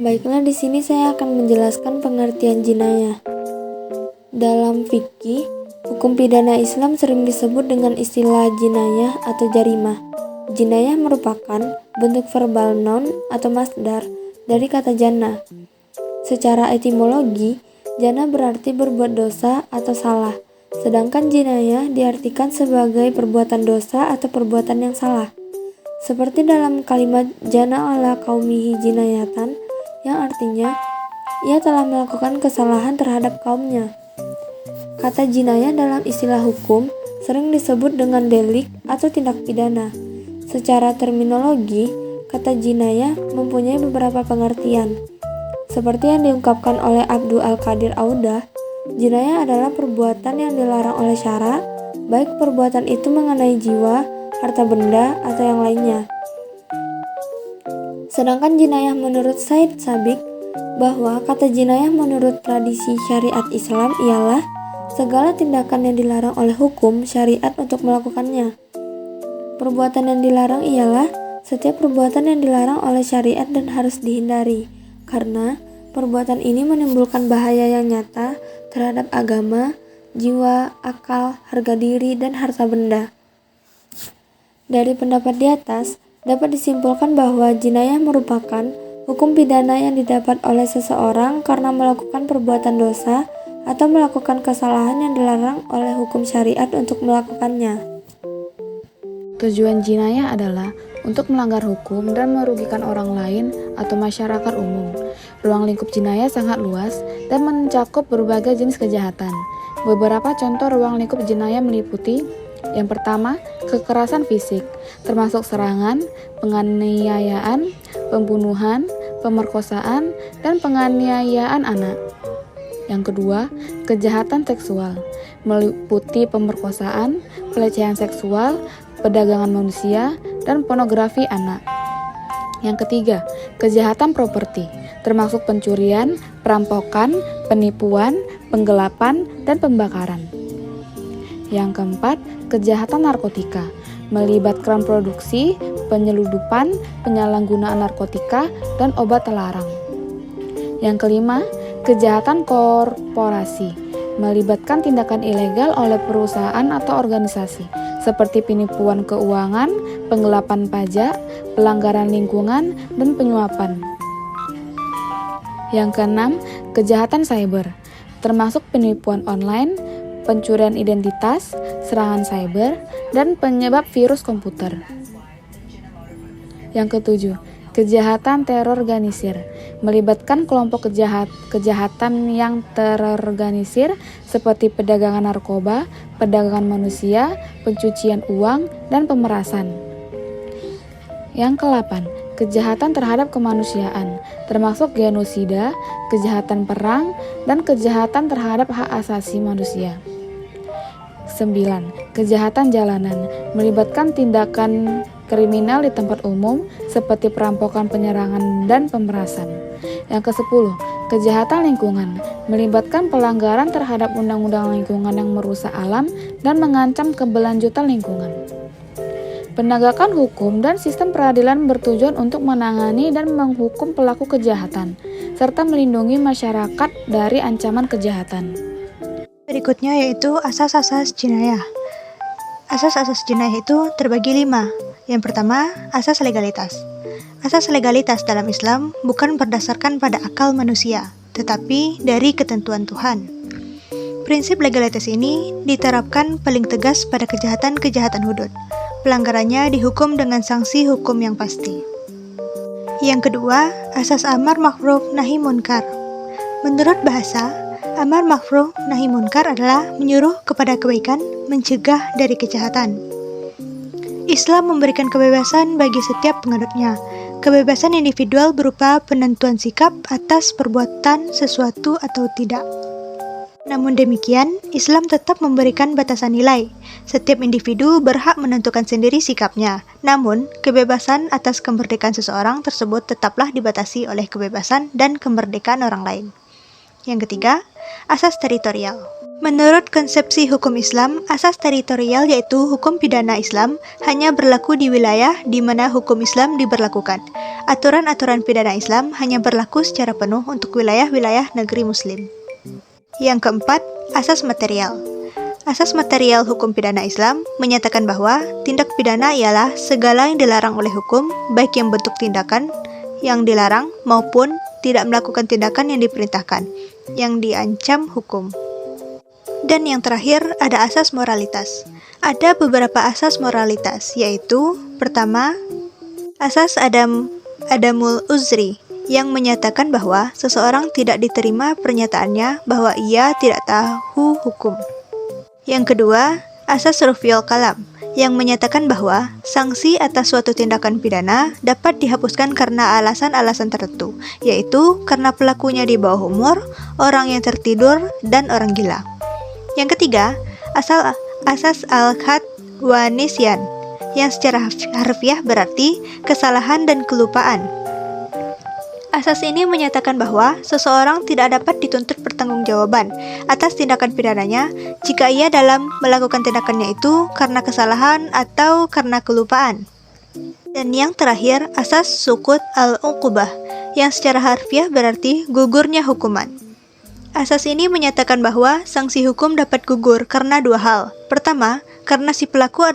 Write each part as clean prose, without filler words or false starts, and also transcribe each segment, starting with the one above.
Baiklah, di sini saya akan menjelaskan pengertian jinayah. Dalam fikih, hukum pidana Islam sering disebut dengan istilah jinayah atau jarimah. Jinayah merupakan bentuk verbal noun atau masdar dari kata jana. Secara etimologi, jana berarti berbuat dosa atau salah, sedangkan jinayah diartikan sebagai perbuatan dosa atau perbuatan yang salah. Seperti dalam kalimat jana ala qaumihi jinayatan, yang artinya ia telah melakukan kesalahan terhadap kaumnya. Kata jinayah dalam istilah hukum sering disebut dengan delik atau tindak pidana. Secara terminologi, kata jinayah mempunyai beberapa pengertian. Seperti yang diungkapkan oleh Abdul Al-Qadir Audah, jinayah adalah perbuatan yang dilarang oleh syara, baik perbuatan itu mengenai jiwa, harta benda, atau yang lainnya. Sedangkan jinayah menurut Said Sabiq, bahwa kata jinayah menurut tradisi syariat Islam ialah segala tindakan yang dilarang oleh hukum syariat untuk melakukannya. Perbuatan yang dilarang ialah setiap perbuatan yang dilarang oleh syariat dan harus dihindari, karena perbuatan ini menimbulkan bahaya yang nyata terhadap agama, jiwa, akal, harga diri, dan harta benda. Dari pendapat di atas, dapat disimpulkan bahwa jinayah merupakan hukum pidana yang didapat oleh seseorang karena melakukan perbuatan dosa atau melakukan kesalahan yang dilarang oleh hukum syariat untuk melakukannya. Tujuan jinayah adalah untuk melanggar hukum dan merugikan orang lain atau masyarakat umum. Ruang lingkup jinayah sangat luas dan mencakup berbagai jenis kejahatan. Beberapa contoh ruang lingkup jinayah meliputi: yang pertama, kekerasan fisik, termasuk serangan, penganiayaan, pembunuhan, pemerkosaan, dan penganiayaan anak. Yang kedua, kejahatan seksual, meliputi pemerkosaan, pelecehan seksual, perdagangan manusia, dan pornografi anak. Yang ketiga, kejahatan properti, termasuk pencurian, perampokan, penipuan, penggelapan, dan pembakaran. Yang keempat, kejahatan narkotika, melibatkan produksi, penyeludupan, penyalahgunaan narkotika, dan obat terlarang. Yang kelima, kejahatan korporasi, melibatkan tindakan ilegal oleh perusahaan atau organisasi, seperti penipuan keuangan, penggelapan pajak, pelanggaran lingkungan, dan penyuapan. Yang keenam, kejahatan cyber, termasuk penipuan online, pencurian identitas, serangan cyber, dan penyebab virus komputer. Yang ketujuh, kejahatan terorganisir, melibatkan kelompok kejahatan yang terorganisir seperti perdagangan narkoba, perdagangan manusia, pencucian uang, dan pemerasan. Yang ke-8, kejahatan terhadap kemanusiaan, termasuk genosida, kejahatan perang, dan kejahatan terhadap hak asasi manusia. 9. Kejahatan jalanan, melibatkan tindakan kriminal di tempat umum seperti perampokan, penyerangan, dan pemerasan. Yang ke-10, kejahatan lingkungan, melibatkan pelanggaran terhadap undang-undang lingkungan yang merusak alam dan mengancam keberlanjutan lingkungan. Penegakan hukum dan sistem peradilan bertujuan untuk menangani dan menghukum pelaku kejahatan, serta melindungi masyarakat dari ancaman kejahatan. Berikutnya yaitu asas-asas jinayah. Asas-asas jinayah itu terbagi 5. Yang pertama, asas legalitas. Asas legalitas dalam Islam bukan berdasarkan pada akal manusia, tetapi dari ketentuan Tuhan. Prinsip legalitas ini diterapkan paling tegas pada kejahatan-kejahatan hudud. Pelanggarannya dihukum dengan sanksi hukum yang pasti. Yang kedua, asas amar ma'ruf nahi munkar. Menurut bahasa, amar ma'ruf nahi munkar adalah menyuruh kepada kebaikan, mencegah dari kejahatan. Islam memberikan kebebasan bagi setiap penganutnya. Kebebasan individual berupa penentuan sikap atas perbuatan sesuatu atau tidak. Namun demikian, Islam tetap memberikan batasan nilai. Setiap individu berhak menentukan sendiri sikapnya. Namun, kebebasan atas kemerdekaan seseorang tersebut tetaplah dibatasi oleh kebebasan dan kemerdekaan orang lain. Yang ketiga, asas teritorial. Menurut konsepsi hukum Islam, asas teritorial yaitu hukum pidana Islam hanya berlaku di wilayah di mana hukum Islam diberlakukan. Aturan-aturan pidana Islam hanya berlaku secara penuh untuk wilayah-wilayah negeri Muslim. Yang keempat, asas material. Asas material hukum pidana Islam menyatakan bahwa tindak pidana ialah segala yang dilarang oleh hukum, baik yang bentuk tindakan yang dilarang maupun tidak melakukan tindakan yang diperintahkan, yang diancam hukum. Dan yang terakhir, ada asas moralitas. Ada beberapa asas moralitas, yaitu pertama, asas Adamul Uzri, yang menyatakan bahwa seseorang tidak diterima pernyataannya bahwa ia tidak tahu hukum. Yang kedua, asas Rufiul Kalam, yang menyatakan bahwa sanksi atas suatu tindakan pidana dapat dihapuskan karena alasan-alasan tertentu, yaitu karena pelakunya di bawah umur, orang yang tertidur, dan orang gila. Yang ketiga, asas Al-Khat wa Nisyan, yang secara harfiah berarti kesalahan dan kelupaan. Asas ini menyatakan bahwa seseorang tidak dapat dituntut pertanggungjawaban atas tindakan pidananya jika ia dalam melakukan tindakannya itu karena kesalahan atau karena kelupaan. Dan yang terakhir, asas Sukut al-Uqubah, yang secara harfiah berarti gugurnya hukuman. Asas ini menyatakan bahwa sanksi hukum dapat gugur karena dua hal. Pertama, karena si pelaku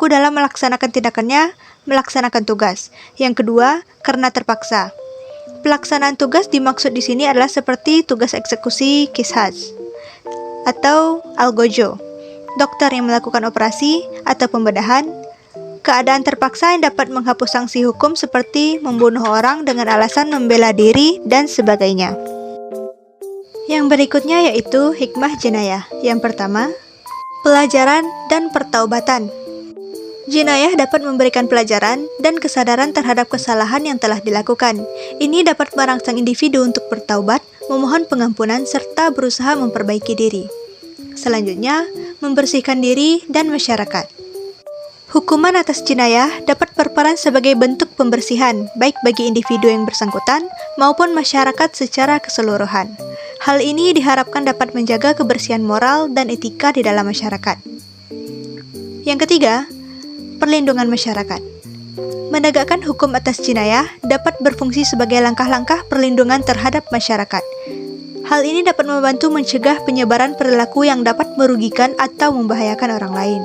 dalam melaksanakan tindakannya melaksanakan tugas. Yang kedua, karena terpaksa. Pelaksanaan tugas dimaksud di sini adalah seperti tugas eksekusi Qisas atau Algojo, dokter yang melakukan operasi atau pembedahan, keadaan terpaksa yang dapat menghapus sanksi hukum seperti membunuh orang dengan alasan membela diri dan sebagainya. Yang berikutnya yaitu hikmah jenayah. Yang pertama, pelajaran dan pertaubatan. Jinayah dapat memberikan pelajaran dan kesadaran terhadap kesalahan yang telah dilakukan. Ini dapat merangsang individu untuk bertaubat, memohon pengampunan, serta berusaha memperbaiki diri. Selanjutnya, membersihkan diri dan masyarakat. Hukuman atas jinayah dapat berperan sebagai bentuk pembersihan, baik bagi individu yang bersangkutan maupun masyarakat secara keseluruhan. Hal ini diharapkan dapat menjaga kebersihan moral dan etika di dalam masyarakat. Yang ketiga, perlindungan masyarakat. Menegakkan hukum atas jinayah dapat berfungsi sebagai langkah-langkah perlindungan terhadap masyarakat. Hal ini dapat membantu mencegah penyebaran perilaku yang dapat merugikan atau membahayakan orang lain.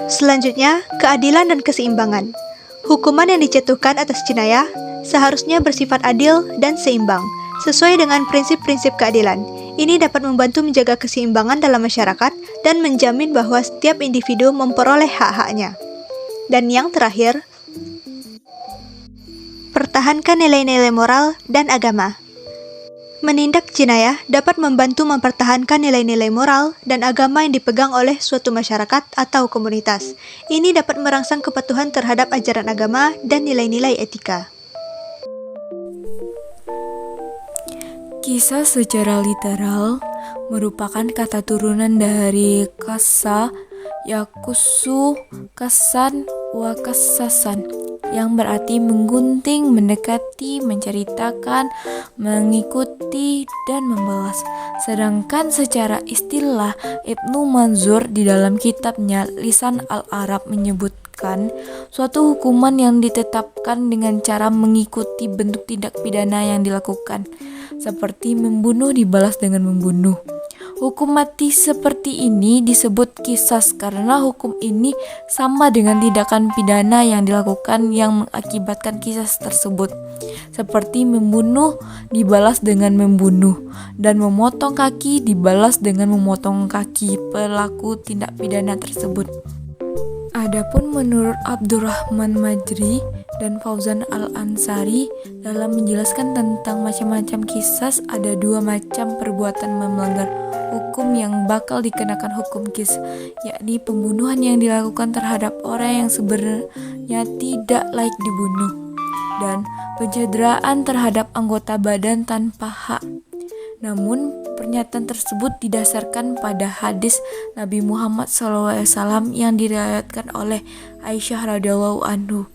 Selanjutnya, keadilan dan keseimbangan. Hukuman yang dijatuhkan atas jinayah seharusnya bersifat adil dan seimbang, sesuai dengan prinsip-prinsip keadilan. Ini dapat membantu menjaga keseimbangan dalam masyarakat dan menjamin bahwa setiap individu memperoleh hak-haknya. Dan yang terakhir, pertahankan nilai-nilai moral dan agama. Menindak jinayah dapat membantu mempertahankan nilai-nilai moral dan agama yang dipegang oleh suatu masyarakat atau komunitas. Ini dapat merangsang kepatuhan terhadap ajaran agama dan nilai-nilai etika. Kisah secara literal merupakan kata turunan dari kasa, yakusu, kasan, wa kasasan, yang berarti menggunting, mendekati, menceritakan, mengikuti, dan membalas. Sedangkan secara istilah, Ibnu Manzur di dalam kitabnya Lisan al-Arab menyebutkan suatu hukuman yang ditetapkan dengan cara mengikuti bentuk tindak pidana yang dilakukan, seperti membunuh dibalas dengan membunuh. Hukum mati seperti ini disebut qisas karena hukum ini sama dengan tindakan pidana yang dilakukan yang mengakibatkan qisas tersebut, seperti membunuh dibalas dengan membunuh, dan memotong kaki dibalas dengan memotong kaki pelaku tindak pidana tersebut. Adapun menurut Abdurrahman Majri dan Fauzan Al-Ansari dalam menjelaskan tentang macam-macam qisas, ada dua macam perbuatan melanggar hukum yang bakal dikenakan hukum qisas, yakni pembunuhan yang dilakukan terhadap orang yang sebenarnya tidak layak dibunuh, dan pencederaan terhadap anggota badan tanpa hak. Namun, pernyataan tersebut didasarkan pada hadis Nabi Muhammad SAW yang diriwayatkan oleh Aisyah radhiyallahu anhu,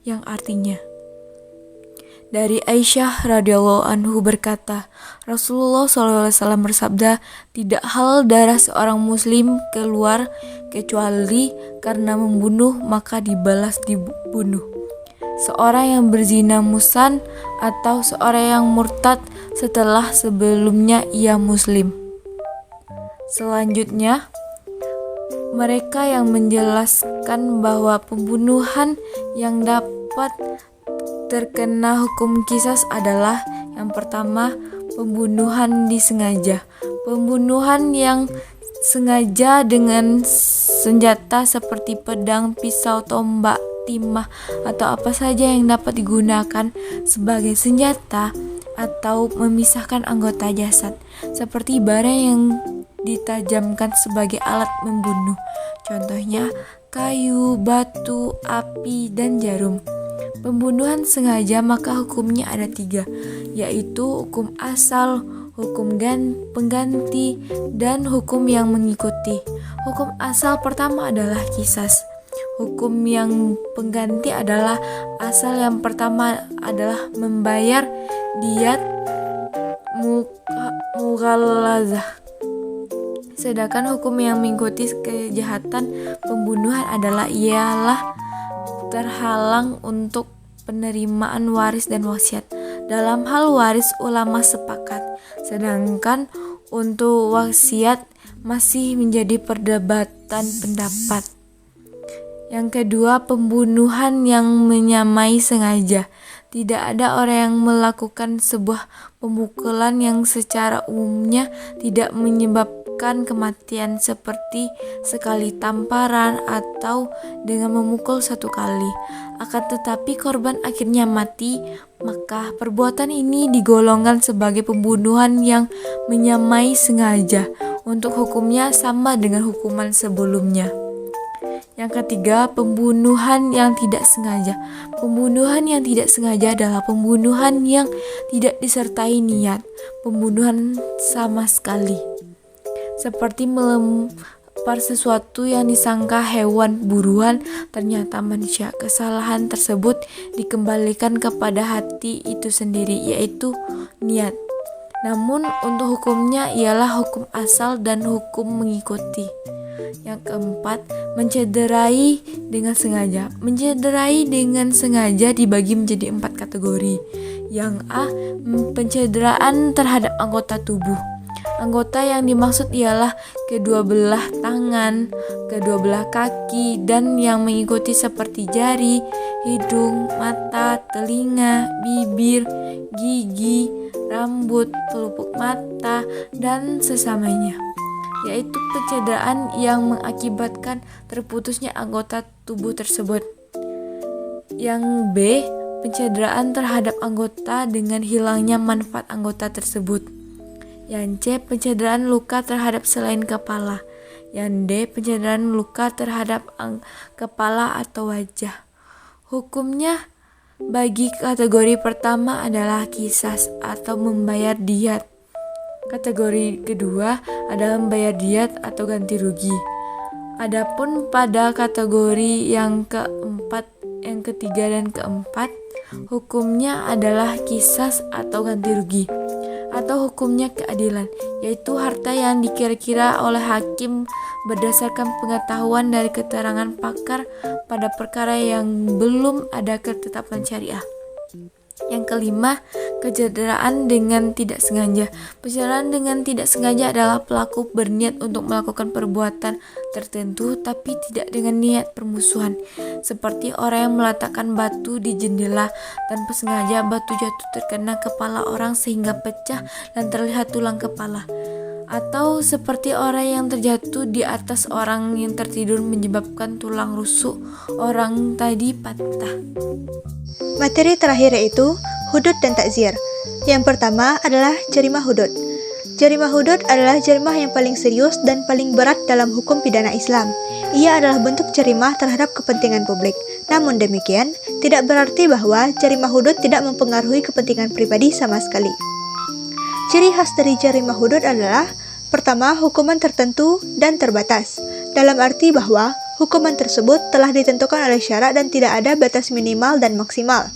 yang artinya, dari Aisyah radhiyallahu anhu berkata, Rasulullah SAW bersabda, tidak halal darah seorang muslim keluar kecuali karena membunuh maka dibalas dibunuh. Seorang yang berzina musan atau seorang yang murtad setelah sebelumnya ia muslim. Selanjutnya, mereka yang menjelaskan bahwa pembunuhan yang dapat terkena hukum qisas adalah yang pertama, pembunuhan disengaja. Pembunuhan yang sengaja dengan senjata seperti pedang, pisau, tombak, timah, atau apa saja yang dapat digunakan sebagai senjata atau memisahkan anggota jasad, seperti barang yang ditajamkan sebagai alat membunuh. Contohnya kayu, batu, api, dan jarum. Pembunuhan sengaja maka hukumnya ada 3, yaitu hukum asal, hukum pengganti, dan hukum yang mengikuti. Hukum asal pertama adalah qisas. Hukum yang pengganti adalah asal yang pertama adalah membayar diyat mughallazah. Sedangkan hukum yang mengikuti kejahatan pembunuhan ialah terhalang untuk penerimaan waris dan wasiat. Dalam hal waris ulama sepakat, sedangkan untuk wasiat masih menjadi perdebatan pendapat. Yang kedua, pembunuhan yang menyamai sengaja. Tidak ada orang yang melakukan sebuah pemukulan yang secara umumnya tidak menyebabkan kematian, seperti sekali tamparan atau dengan memukul 1 kali. Akan tetapi korban akhirnya mati, maka perbuatan ini digolongkan sebagai pembunuhan yang menyamai sengaja. Untuk hukumnya sama dengan hukuman sebelumnya. Yang ketiga, pembunuhan yang tidak sengaja. Pembunuhan yang tidak sengaja adalah pembunuhan yang tidak disertai niat pembunuhan sama sekali. Seperti melempar sesuatu yang disangka hewan buruan, ternyata manusia. Kesalahan tersebut dikembalikan kepada hati itu sendiri, yaitu niat. Namun untuk hukumnya ialah hukum asal dan hukum mengikuti. Yang keempat, mencederai dengan sengaja. Mencederai dengan sengaja dibagi menjadi 4 kategori. Yang A, pencederaan terhadap anggota tubuh. Anggota yang dimaksud ialah kedua belah tangan, kedua belah kaki, dan yang mengikuti seperti jari, hidung, mata, telinga, bibir, gigi, rambut, pelupuk mata, dan sesamanya, yaitu pencederaan yang mengakibatkan terputusnya anggota tubuh tersebut. Yang B, pencederaan terhadap anggota dengan hilangnya manfaat anggota tersebut. Yang C, pencederaan luka terhadap selain kepala. Yang D, pencederaan luka terhadap kepala atau wajah. Hukumnya bagi kategori pertama adalah qisas atau membayar diyat. Kategori kedua adalah membayar diyat atau ganti rugi. Adapun pada kategori yang keempat, yang ketiga dan keempat, hukumnya adalah qisas atau ganti rugi, atau hukumnya keadilan, yaitu harta yang dikira-kira oleh hakim berdasarkan pengetahuan dari keterangan pakar pada perkara yang belum ada ketetapan syariah. Yang kelima, kecederaan dengan tidak sengaja. Pencederaan dengan tidak sengaja adalah pelaku berniat untuk melakukan perbuatan tertentu tapi tidak dengan niat permusuhan, seperti orang yang meletakkan batu di jendela tanpa sengaja batu jatuh terkena kepala orang sehingga pecah dan terlihat tulang kepala, atau seperti orang yang terjatuh di atas orang yang tertidur menyebabkan tulang rusuk orang tadi patah. Materi terakhir yaitu hudud dan takzir. Yang pertama adalah jarimah hudud. Jarimah hudud adalah jarimah yang paling serius dan paling berat dalam hukum pidana Islam. Ia adalah bentuk jarimah terhadap kepentingan publik. Namun demikian, tidak berarti bahwa jarimah hudud tidak mempengaruhi kepentingan pribadi sama sekali. Ciri khas dari jarimah hudud adalah pertama, hukuman tertentu dan terbatas, dalam arti bahwa hukuman tersebut telah ditentukan oleh syarak dan tidak ada batas minimal dan maksimal.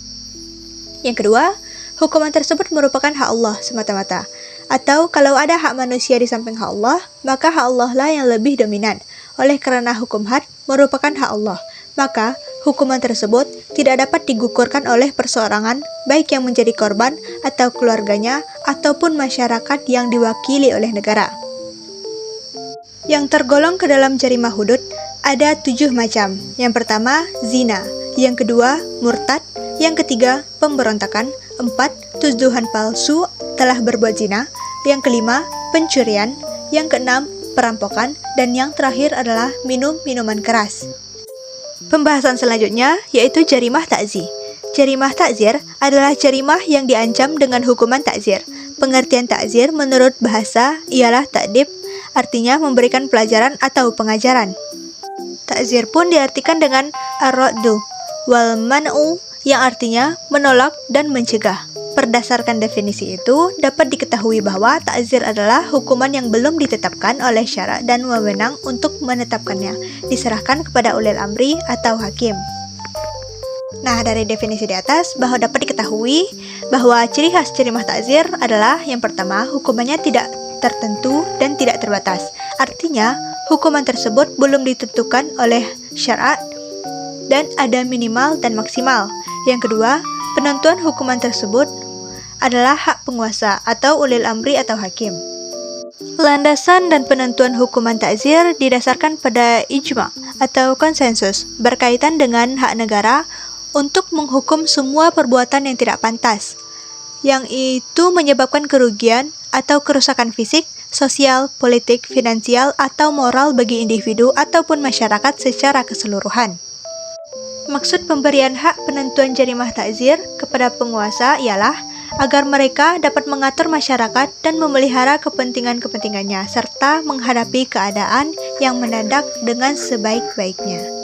Yang kedua, hukuman tersebut merupakan hak Allah semata-mata, atau kalau ada hak manusia di samping hak Allah, maka hak Allah lah yang lebih dominan. Oleh karena hukum had merupakan hak Allah, maka hukuman tersebut tidak dapat digugurkan oleh perseorangan, baik yang menjadi korban atau keluarganya, ataupun masyarakat yang diwakili oleh negara. Yang tergolong ke dalam jarimah hudud ada 7 macam. Yang pertama, zina. Yang kedua, murtad. Yang ketiga, pemberontakan. 4, tuduhan palsu telah berbuat zina. Yang kelima, pencurian. Yang keenam, perampokan. Dan yang terakhir adalah minum minuman keras. Pembahasan selanjutnya yaitu jarimah takzir. Jarimah takzir adalah jarimah yang diancam dengan hukuman takzir. Pengertian takzir menurut bahasa ialah ta'dib, artinya memberikan pelajaran atau pengajaran. Takzir pun diartikan dengan ar-raddu wal man'u, yang artinya menolak dan mencegah. Berdasarkan definisi itu, dapat diketahui bahwa takzir adalah hukuman yang belum ditetapkan oleh syarak dan wewenang untuk menetapkannya, diserahkan kepada ulil amri atau hakim. Nah, dari definisi di atas, bahwa dapat diketahui bahwa ciri khas jarimah takzir adalah yang pertama, hukumannya tidak tertentu dan tidak terbatas. Artinya, hukuman tersebut belum ditentukan oleh syarak dan ada minimal dan maksimal. Yang kedua, penentuan hukuman tersebut adalah hak penguasa atau ulil amri atau hakim. Landasan dan penentuan hukuman takzir didasarkan pada ijma atau konsensus berkaitan dengan hak negara untuk menghukum semua perbuatan yang tidak pantas, yang itu menyebabkan kerugian atau kerusakan fisik, sosial, politik, finansial, atau moral bagi individu ataupun masyarakat secara keseluruhan. Maksud pemberian hak penentuan jarimah takzir kepada penguasa ialah agar mereka dapat mengatur masyarakat dan memelihara kepentingan-kepentingannya, serta menghadapi keadaan yang mendadak dengan sebaik-baiknya.